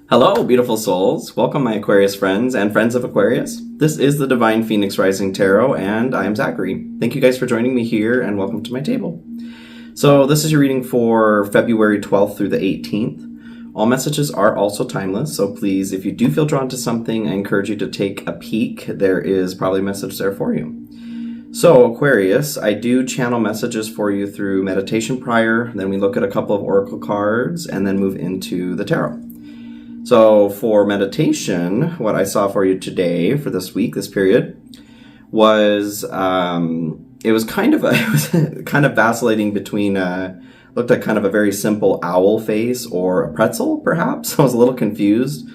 Hello, beautiful souls. Welcome, my Aquarius friends and friends of Aquarius. This is the Divine Phoenix Rising Tarot, and I am Zachary. Thank you guys for joining me here, and welcome to my table. So this is your reading for February 12th through the 18th. All messages are also timeless, so please, if you do feel drawn to something, I encourage you to take a peek. There is probably a message there for you. So Aquarius, I do channel messages for you through meditation prior, then we look at a couple of oracle cards, and then move into the tarot. So for meditation, what I saw for you today, for this week, this period, was it was kind of vacillating between looked like kind of a very simple owl face or a pretzel, perhaps. I was a little confused.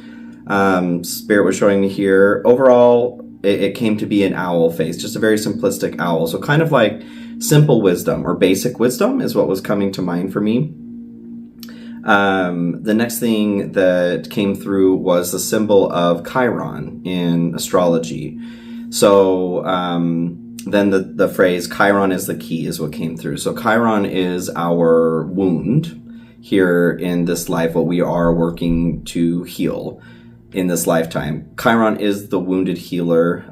Spirit was showing me here. Overall, it came to be an owl face, just a very simplistic owl. So kind of like simple wisdom or basic wisdom is what was coming to mind for me. The next thing that came through was the symbol of Chiron in astrology. So then the phrase Chiron is the key is what came through. So Chiron is our wound here in this life, what we are working to heal in this lifetime. Chiron is the wounded healer.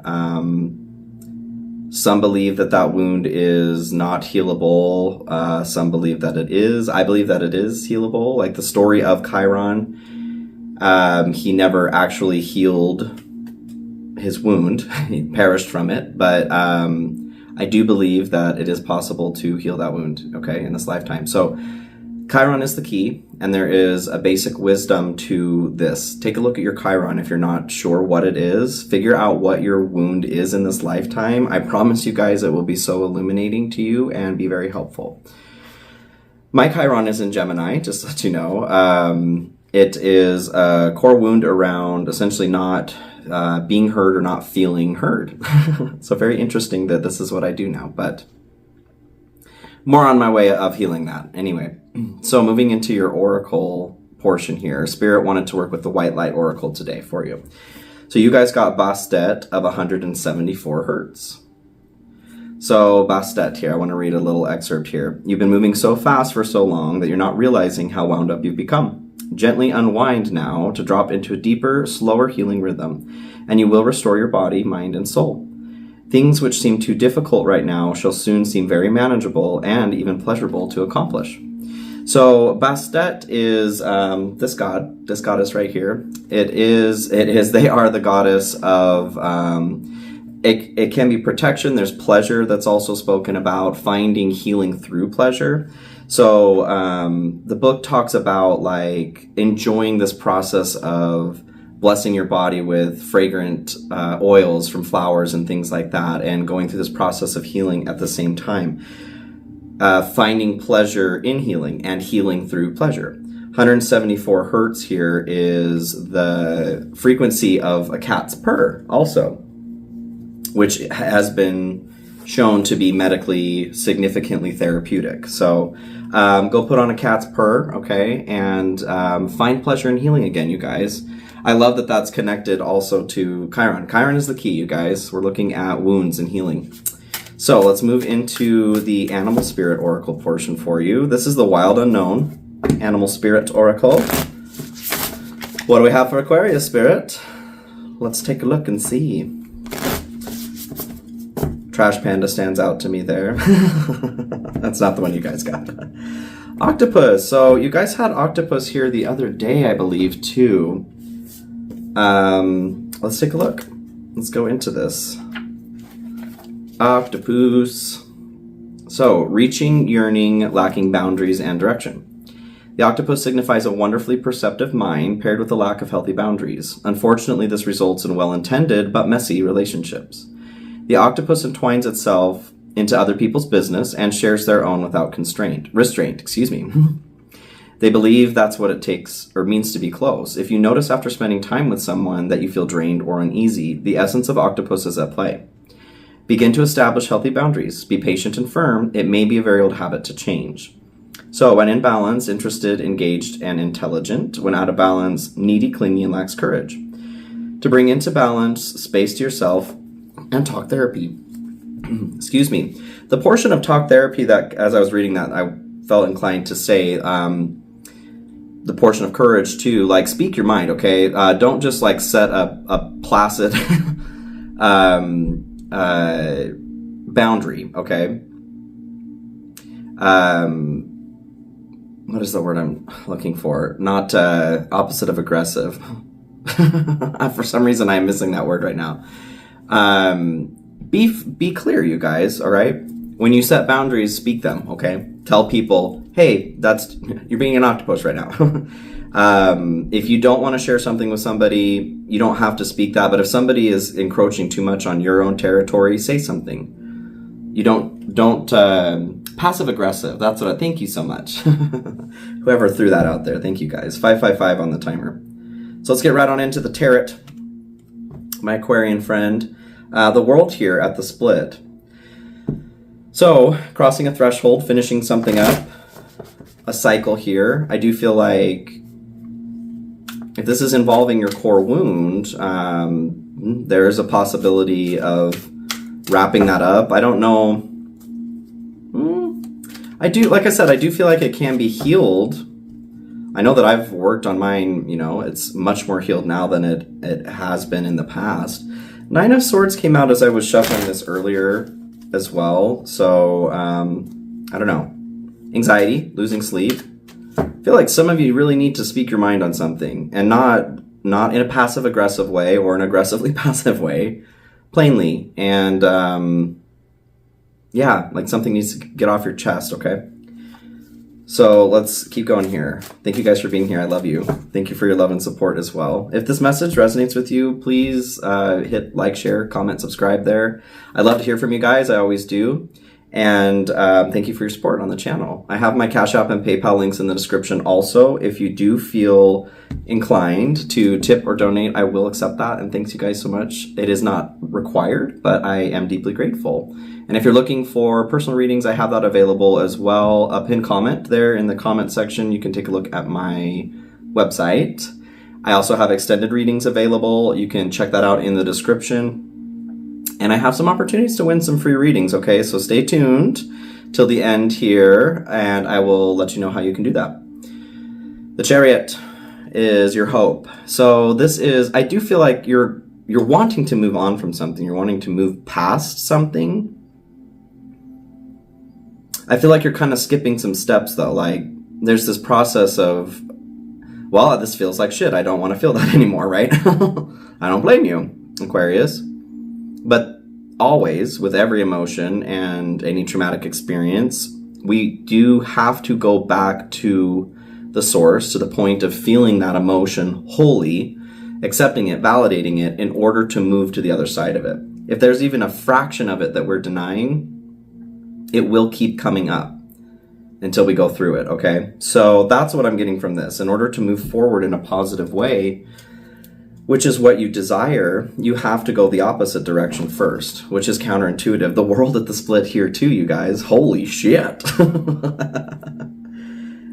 Some believe that that wound is not healable. Some believe that it is. I believe that it is healable. Like the story of Chiron, he never actually healed his wound. He perished from it. But I do believe that it is possible to heal that wound, okay, in this lifetime. So Chiron is the key, and there is a basic wisdom to this. Take a look at your Chiron if you're not sure what it is. Figure out what your wound is in this lifetime. I promise you guys it will be so illuminating to you and be very helpful. My Chiron is in Gemini, just to let you know. It is a core wound around essentially not being heard or not feeling heard. So very interesting that this is what I do now, but more on my way of healing that. Anyway, so moving into your oracle portion here, Spirit wanted to work with the White Light Oracle today for you. So you guys got Bastet of 174 hertz. So Bastet here, I want to read a little excerpt here. You've been moving so fast for so long that you're not realizing how wound up you've become. Gently unwind now to drop into a deeper, slower healing rhythm, and you will restore your body, mind, and soul. Things which seem too difficult right now shall soon seem very manageable and even pleasurable to accomplish. So Bastet is this goddess right here. They are the goddess of, it can be protection. There's pleasure that's also spoken about, finding healing through pleasure. So the book talks about like enjoying this process of blessing your body with fragrant oils from flowers and things like that, and going through this process of healing at the same time. Finding pleasure in healing and healing through pleasure. 174 hertz here is the frequency of a cat's purr also, which has been shown to be medically significantly therapeutic. So go put on a cat's purr, okay, and find pleasure in healing again, you guys. I love that that's connected also to Chiron. Chiron is the key, you guys. We're looking at wounds and healing. So let's move into the Animal Spirit Oracle portion for you. This is the Wild Unknown Animal Spirit Oracle. What do we have for Aquarius, Spirit? Let's take a look and see. Trash Panda stands out to me there. That's not the one you guys got. Octopus. So you guys had Octopus here the other day, I believe, too. Let's take a look. Let's go into this. Octopus. So, reaching, yearning, lacking boundaries and direction. The octopus signifies a wonderfully perceptive mind paired with a lack of healthy boundaries. Unfortunately, this results in well-intended but messy relationships. The octopus entwines itself into other people's business and shares their own without restraint. They believe that's what it takes or means to be close. If you notice after spending time with someone that you feel drained or uneasy, the essence of octopus is at play. Begin to establish healthy boundaries. Be patient and firm. It may be a very old habit to change. So when in balance, interested, engaged, and intelligent. When out of balance, needy, clingy, and lacks courage. To bring into balance, space to yourself, and talk therapy. Excuse me. The portion of talk therapy that, as I was reading that, I felt inclined to say, the portion of courage too. Like, speak your mind, okay? Don't just like set a placid boundary, okay? What is the word I'm looking for? Not opposite of aggressive. For some reason, I'm missing that word right now. Be clear, you guys, all right? When you set boundaries, speak them, okay? Tell people, hey, you're being an octopus right now. If you don't want to share something with somebody, you don't have to speak that. But if somebody is encroaching too much on your own territory, say something. You don't passive aggressive. That's what thank you so much. Whoever threw that out there. Thank you guys. 555 on the timer. So let's get right on into the tarot. My Aquarian friend. The world here at the split. So, crossing a threshold, finishing something up, a cycle here. I do feel like if this is involving your core wound, there is a possibility of wrapping that up. I don't know. Like I said, I do feel like it can be healed. I know that I've worked on mine, it's much more healed now than it has been in the past. Nine of Swords came out as I was shuffling this earlier as well. So, I don't know. Anxiety, losing sleep. I feel like some of you really need to speak your mind on something, and not in a passive aggressive way or an aggressively passive way, plainly. And yeah, like something needs to get off your chest, okay? So let's keep going here. Thank you guys for being here. I love you. Thank you for your love and support as well. If this message resonates with you, please hit like, share, comment, subscribe there. I love to hear from you guys. I always do. And thank you for your support on the channel. I have my Cash App and PayPal links in the description also. If you do feel inclined to tip or donate, I will accept that. And thanks you guys so much. It is not required, but I am deeply grateful. And if you're looking for personal readings, I have that available as well. A pinned comment there in the comment section. You can take a look at my website. I also have extended readings available. You can check that out in the description. And I have some opportunities to win some free readings, okay? So stay tuned till the end here, and I will let you know how you can do that. The Chariot is your hope. So this is, I do feel like you're wanting to move on from something. You're wanting to move past something. I feel like you're kind of skipping some steps, though. Like, there's this process of, well, this feels like shit. I don't want to feel that anymore, right? I don't blame you, Aquarius. But always, with every emotion and any traumatic experience, we do have to go back to the source, to the point of feeling that emotion wholly, accepting it, validating it, in order to move to the other side of it. If there's even a fraction of it that we're denying, it will keep coming up until we go through it, okay? So that's what I'm getting from this. In order to move forward in a positive way, which is what you desire, you have to go the opposite direction first, which is counterintuitive. The world at the split here too, you guys. Holy shit.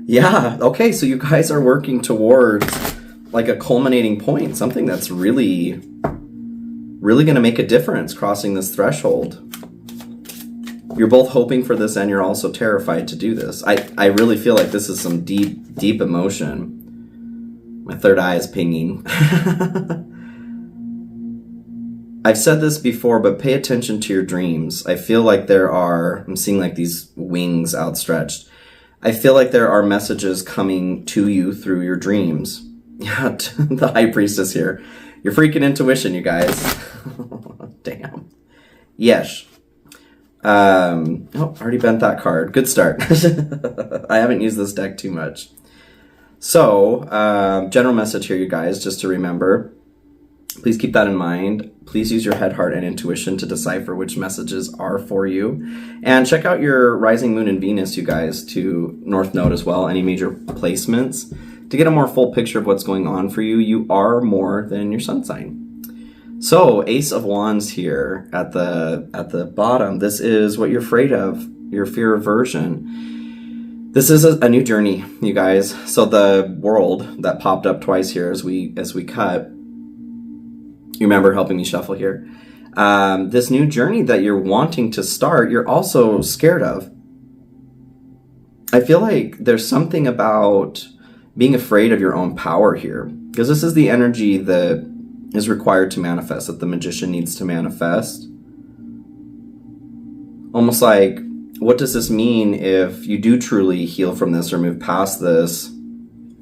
Yeah, okay, so you guys are working towards like a culminating point, something that's really going to make a difference crossing this threshold. You're both hoping for this and you're also terrified to do this. I really feel like this is some deep emotion. My third eye is pinging. I've said this before, but pay attention to your dreams. I feel like I'm seeing like these wings outstretched. I feel like there are messages coming to you through your dreams. Yeah, the High Priestess here. Your freaking intuition, you guys. Damn. Yes. Already bent that card. Good start. I haven't used this deck too much. So, general message here, you guys, just to remember. Please keep that in mind. Please use your head, heart, and intuition to decipher which messages are for you. And check out your rising moon and Venus, you guys, to North Node as well, any major placements. To get a more full picture of what's going on for you, you are more than your sun sign. So, Ace of Wands here at the bottom. This is what you're afraid of, your fear aversion. This is a new journey, you guys. So the world that popped up twice here as we cut. You remember helping me shuffle here. This new journey that you're wanting to start, you're also scared of. I feel like there's something about being afraid of your own power here, because this is the energy that is required to manifest, that the magician needs to manifest. Almost like, what does this mean if you do truly heal from this or move past this?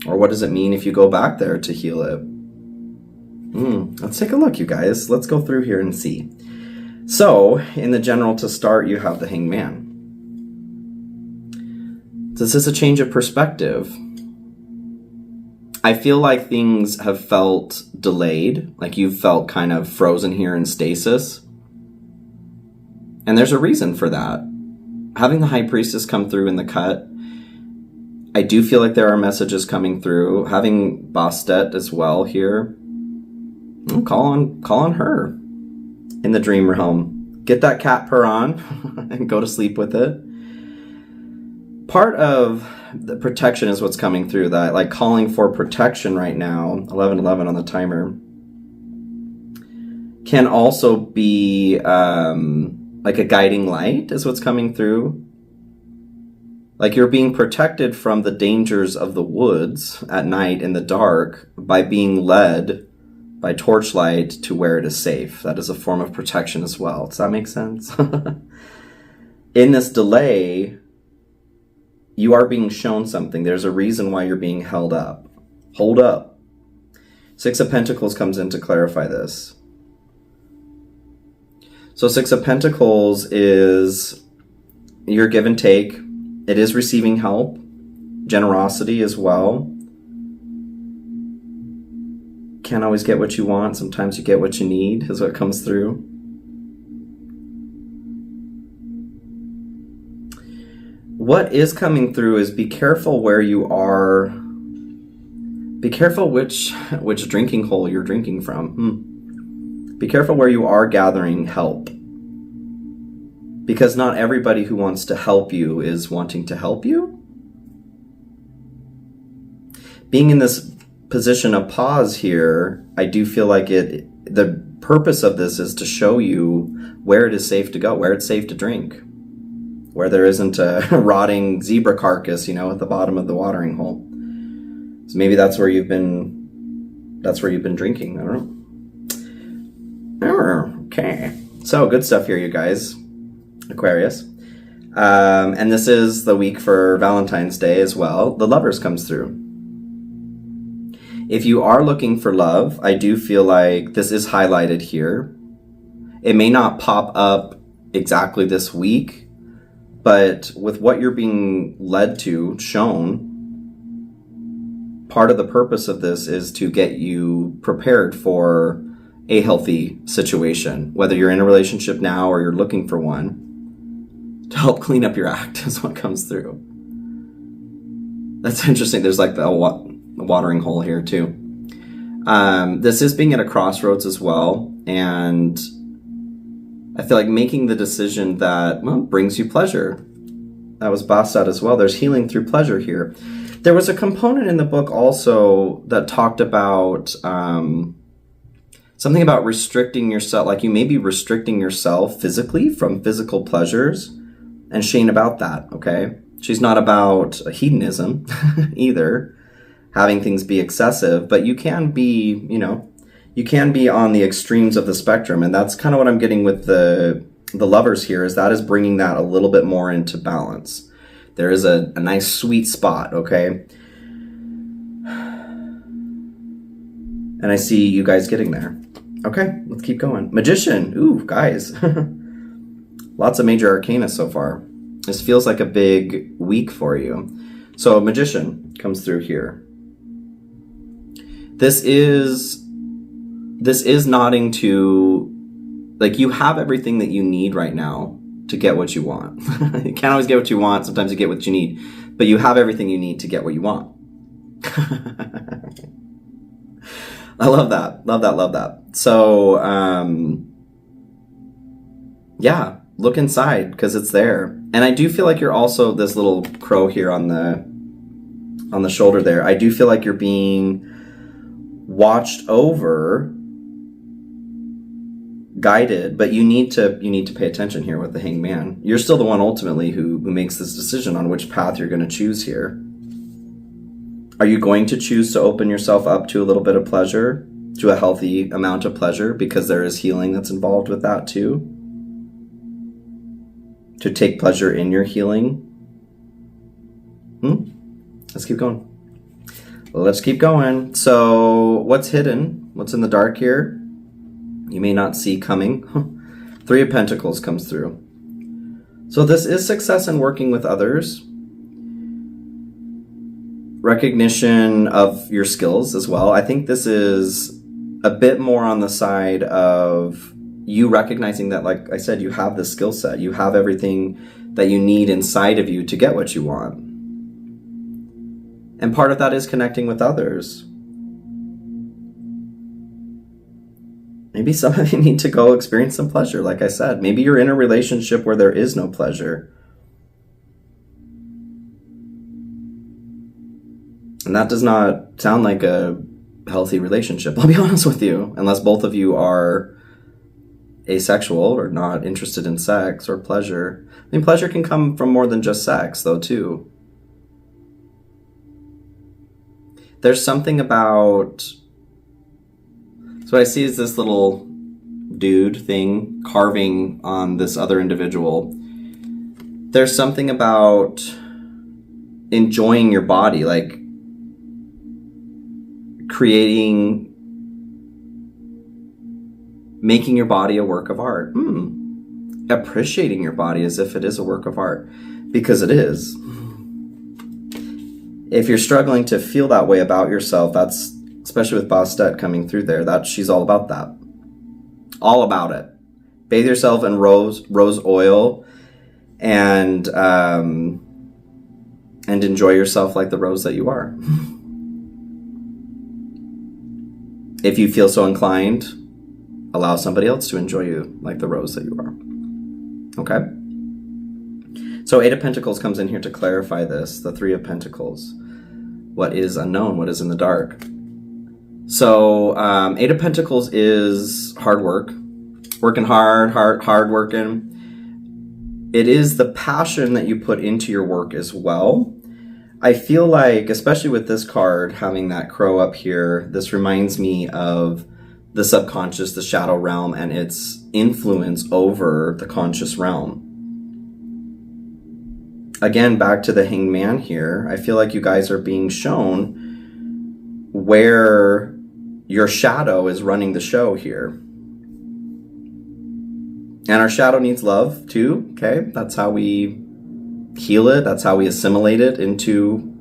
Or what does it mean if you go back there to heal it? Let's take a look, you guys. Let's go through here and see. So, in the general to start, you have the Hangman. This is a change of perspective. I feel like things have felt delayed, like you've felt kind of frozen here in stasis. And there's a reason for that. Having the High Priestess come through in the cut, I do feel like there are messages coming through. Having Bastet as well here, call on her in the dream realm. Get that cat purr on and go to sleep with it. Part of the protection is what's coming through, that like calling for protection right now, 1111 on the timer, can also be like a guiding light is what's coming through. Like you're being protected from the dangers of the woods at night in the dark by being led by torchlight to where it is safe. That is a form of protection as well. Does that make sense? In this delay, you are being shown something. There's a reason why you're being held up. Hold up. Six of Pentacles comes in to clarify this. So Six of Pentacles is your give and take. It is receiving help, generosity as well. Can't always get what you want. Sometimes you get what you need is what comes through. What is coming through is be careful where you are. Be careful which drinking hole you're drinking from. Be careful where you are gathering help. Because not everybody who wants to help you is wanting to help you. Being in this position of pause here, I do feel like the purpose of this is to show you where it is safe to go, where it's safe to drink, where there isn't a rotting zebra carcass, at the bottom of the watering hole. So maybe that's where you've been drinking. I don't know. Okay. So good stuff here, you guys. Aquarius. And this is the week for Valentine's Day as well. The Lovers comes through. If you are looking for love, I do feel like this is highlighted here. It may not pop up exactly this week, but with what you're being led to, shown, part of the purpose of this is to get you prepared for a healthy situation, whether you're in a relationship now or you're looking for one, to help clean up your act is what comes through. That's interesting. There's like a watering hole here too. This is being at a crossroads as well, and I feel like making the decision that brings you pleasure. That was Bastet as well. There's healing through pleasure here. There was a component in the book also that talked about something about restricting yourself, like you may be restricting yourself physically from physical pleasures, and Shane about that, okay? She's not about hedonism either, having things be excessive, but you can be, you can be on the extremes of the spectrum, and that's kind of what I'm getting with the Lovers here, is that is bringing that a little bit more into balance. There is a nice sweet spot, okay? And I see you guys getting there. Okay, let's keep going. Magician, ooh, guys. Lots of major arcana so far. This feels like a big week for you. So Magician comes through here. This is nodding to, like, you have everything that you need right now to get what you want. You can't always get what you want. Sometimes you get what you need. But you have everything you need to get what you want. I love that. Love that. Love that. So, yeah, look inside because it's there. And I do feel like you're also, this little crow here on the shoulder there, I do feel like you're being watched over, guided, but you need to pay attention here with the Hangman. You're still the one ultimately who makes this decision on which path you're going to choose here. Are you going to choose to open yourself up to a little bit of pleasure, to a healthy amount of pleasure, because there is healing that's involved with that too? To take pleasure in your healing? Let's keep going. Let's keep going. So what's hidden? What's in the dark here? You may not see coming. Three of Pentacles comes through. So this is success in working with others. Recognition of your skills as well. I think this is a bit more on the side of you recognizing that, like I said, you have the skill set. You have everything that you need inside of you to get what you want. And part of that is connecting with others. Maybe some of you need to go experience some pleasure, like I said. Maybe you're in a relationship where there is no pleasure. And that does not sound like a healthy relationship, I'll be honest with you, unless both of you are asexual or not interested in sex or pleasure. I mean, pleasure can come from more than just sex, though, too. There's something about... So what I see is this little dude thing carving on this other individual. There's something about enjoying your body, like making your body a work of art. Appreciating your body as if it is a work of art, because it is. If you're struggling to feel that way about yourself, that's, especially with Bastet coming through there, that she's all about that. All about it. Bathe yourself in rose oil and enjoy yourself like the rose that you are. If you feel so inclined, allow somebody else to enjoy you like the rose that you are. Okay? So Eight of Pentacles comes in here to clarify this, the Three of Pentacles. What is unknown, what is in the dark. So Eight of Pentacles is hard work. Working hard working. It is the passion that you put into your work as well. I feel like, especially with this card, having that crow up here, this reminds me of the subconscious, the shadow realm, and its influence over the conscious realm. Again, back to the Hanged Man here, I feel like you guys are being shown where your shadow is running the show here. And our shadow needs love too, okay? That's how we heal it. That's how we assimilate it into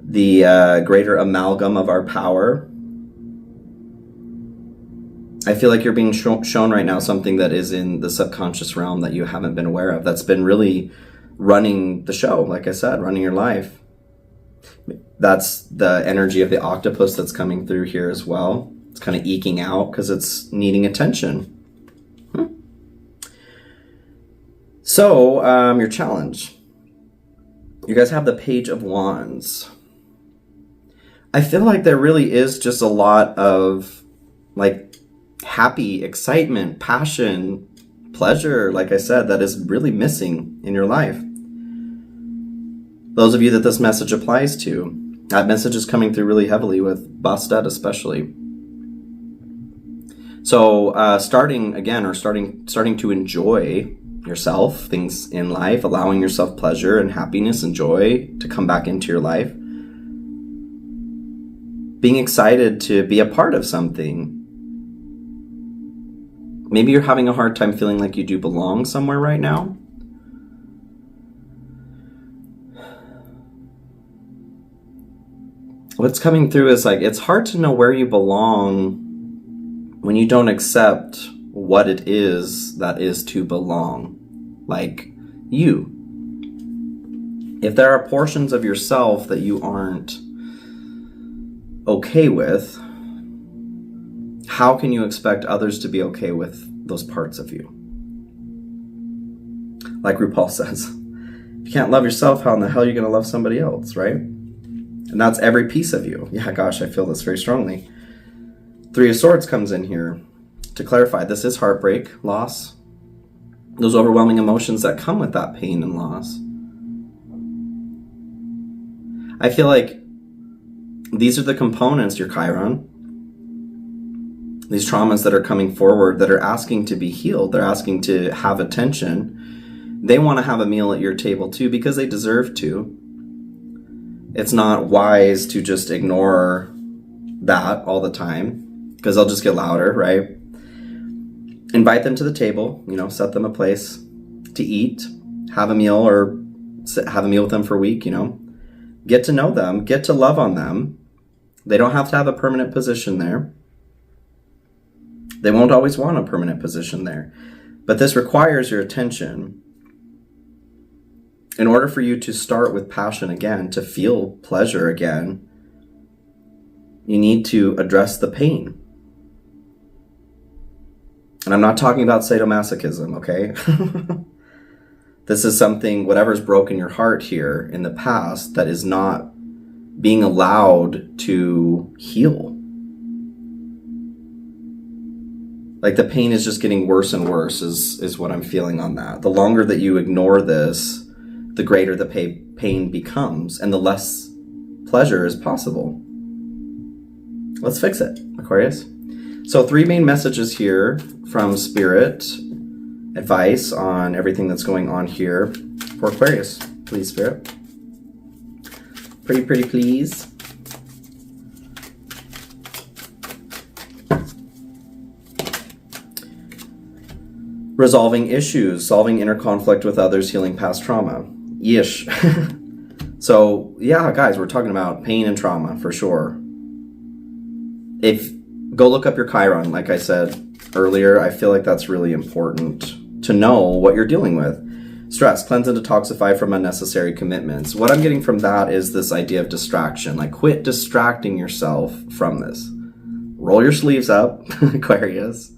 the greater amalgam of our power. I feel like you're being shown right now something that is in the subconscious realm that you haven't been aware of. That's been really running the show, like I said, running your life. That's the energy of the octopus that's coming through here as well. It's kind of eking out because it's needing attention. So, your challenge. You guys have the Page of Wands. I feel like there really is just a lot of, like, happy, excitement, passion, pleasure, like I said, that is really missing in your life. Those of you that this message applies to, that message is coming through really heavily with Bastet especially. So, starting to enjoy yourself, things in life, allowing yourself pleasure and happiness and joy to come back into your life. Being excited to be a part of something. Maybe you're having a hard time feeling like you do belong somewhere right now. What's coming through is like, it's hard to know where you belong when you don't accept what it is that is to belong. Like you. If there are portions of yourself that you aren't okay with, how can you expect others to be okay with those parts of you? Like RuPaul says, if you can't love yourself, how in the hell are you going to love somebody else, right? And that's every piece of you. Yeah, gosh, I feel this very strongly. Three of Swords comes in here to clarify. This is heartbreak, loss, those overwhelming emotions that come with that pain and loss. I feel like These are the components, your Chiron. These traumas that are coming forward that are asking to be healed. They're asking to have attention. They want to have a meal at your table too because they deserve to. It's not wise to just ignore that all the time because they'll just get louder, right? Invite them to the table, set them a place to eat, have a meal or have a meal with them for a week, Get to know them, get to love on them. They don't have to have a permanent position there. They won't always want a permanent position there. But this requires your attention. In order for you to start with passion again, to feel pleasure again, you need to address the pain. And I'm not talking about sadomasochism, okay? This is something, whatever's broken your heart here in the past that is not being allowed to heal. Like the pain is just getting worse and worse is what I'm feeling on that. The longer that you ignore this, the greater the pain becomes and the less pleasure is possible. Let's fix it, Aquarius. So 3 main messages here from Spirit, advice on everything that's going on here for Aquarius. Please, Spirit. Pretty please. Resolving issues, solving inner conflict with others, healing past trauma. Yeesh. So, yeah, guys, we're talking about pain and trauma for sure. Go look up your Chiron, like I said earlier. I feel like that's really important to know what you're dealing with. Stress, cleanse and detoxify from unnecessary commitments. What I'm getting from that is this idea of distraction. Like, quit distracting yourself from this. Roll your sleeves up, Aquarius.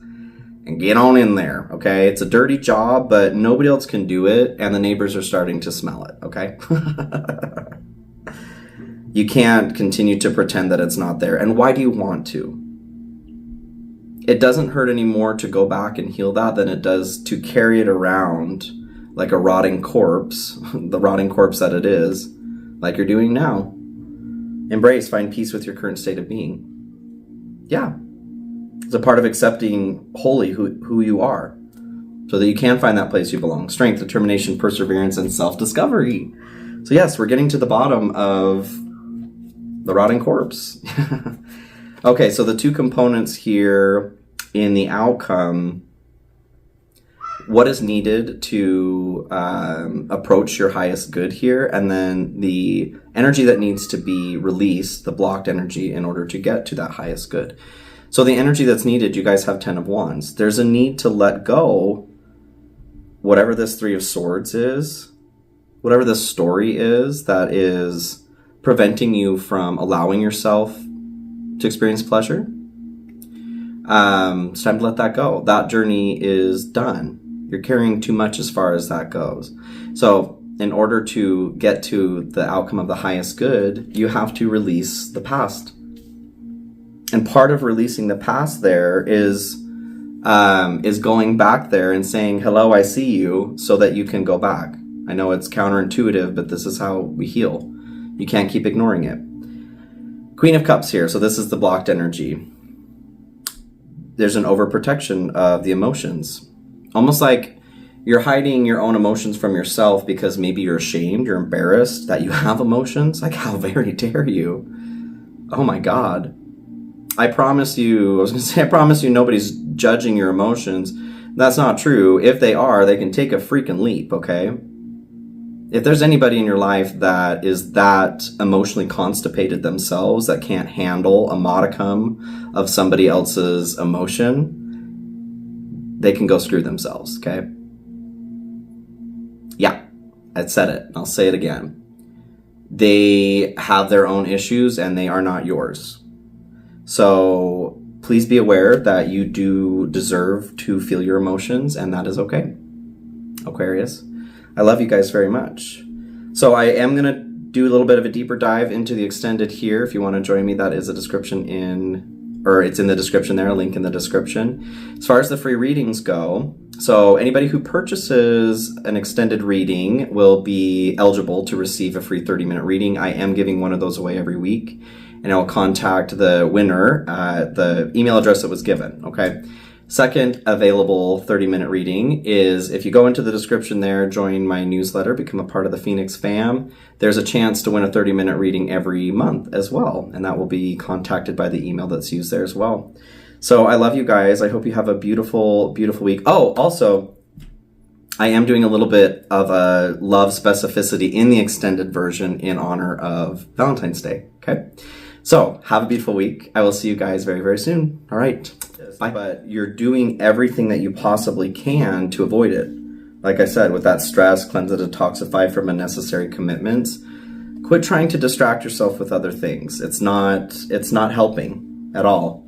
And get on in there, okay? It's a dirty job, but nobody else can do it, and the neighbors are starting to smell it, okay? You can't continue to pretend that it's not there. And why do you want to? It doesn't hurt anymore to go back and heal that than it does to carry it around like a rotting corpse, the rotting corpse that it is, like you're doing now. Embrace, find peace with your current state of being. Yeah. It's a part of accepting wholly who you are so that you can find that place you belong. Strength, determination, perseverance, and self-discovery. So yes, we're getting to the bottom of the rotting corpse. Okay, so the 2 components here in the outcome, what is needed to approach your highest good here, and then the energy that needs to be released, the blocked energy, in order to get to that highest good. So the energy that's needed, you guys have 10 of Wands. There's a need to let go whatever this 3 of Swords is, whatever this story is that is preventing you from allowing yourself to experience pleasure. It's time to let that go. That journey is done. You're carrying too much as far as that goes. So in order to get to the outcome of the highest good, you have to release the past. And part of releasing the past there is going back there and saying, hello, I see you, so that you can go back. I know it's counterintuitive, but this is how we heal. You can't keep ignoring it. Queen of Cups here. So this is the blocked energy. There's an overprotection of the emotions. Almost like you're hiding your own emotions from yourself because maybe you're ashamed, you're embarrassed that you have emotions. Like, how very dare you? Oh my God. I promise you nobody's judging your emotions. That's not true. If they are, they can take a freaking leap, okay? If there's anybody in your life that is that emotionally constipated themselves, that can't handle a modicum of somebody else's emotion, they can go screw themselves, okay? Yeah, I said it. I'll say it again. They have their own issues and they are not yours. So please be aware that you do deserve to feel your emotions, and that is okay. Aquarius, I love you guys very much. So I am going to do a little bit of a deeper dive into the extended here. If you want to join me, that is a description it's in the description there, a link in the description. As far as the free readings go, so anybody who purchases an extended reading will be eligible to receive a free 30-minute reading. I am giving one of those away every week. and I'll contact the winner at the email address that was given, okay? Second available 30-minute reading is if you go into the description there, join my newsletter, become a part of the Phoenix fam, there's a chance to win a 30-minute reading every month as well, and that will be contacted by the email that's used there as well. So I love you guys. I hope you have a beautiful, beautiful week. Oh, also, I am doing a little bit of a love specificity in the extended version in honor of Valentine's Day, okay? So have a beautiful week. I will see you guys very, very soon. All right. Bye. But you're doing everything that you possibly can to avoid it. Like I said, with that stress, cleanse and detoxify from unnecessary commitments. Quit trying to distract yourself with other things. It's not helping at all.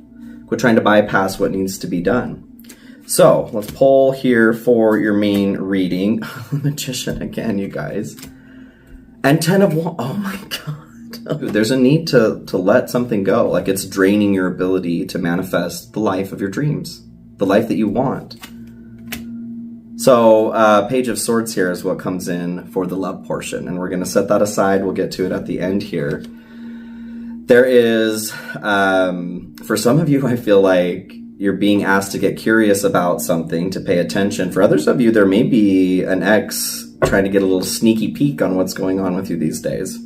Quit trying to bypass what needs to be done. So let's pull here for your main reading. Magician again, you guys. And 10 of Wands. Oh my God. There's a need to let something go. Like it's draining your ability to manifest the life of your dreams. The life that you want. So Page of Swords here is what comes in for the love portion. And we're going to set that aside. We'll get to it at the end here. There is, for some of you, I feel like you're being asked to get curious about something, to pay attention. For others of you, there may be an ex trying to get a little sneaky peek on what's going on with you these days.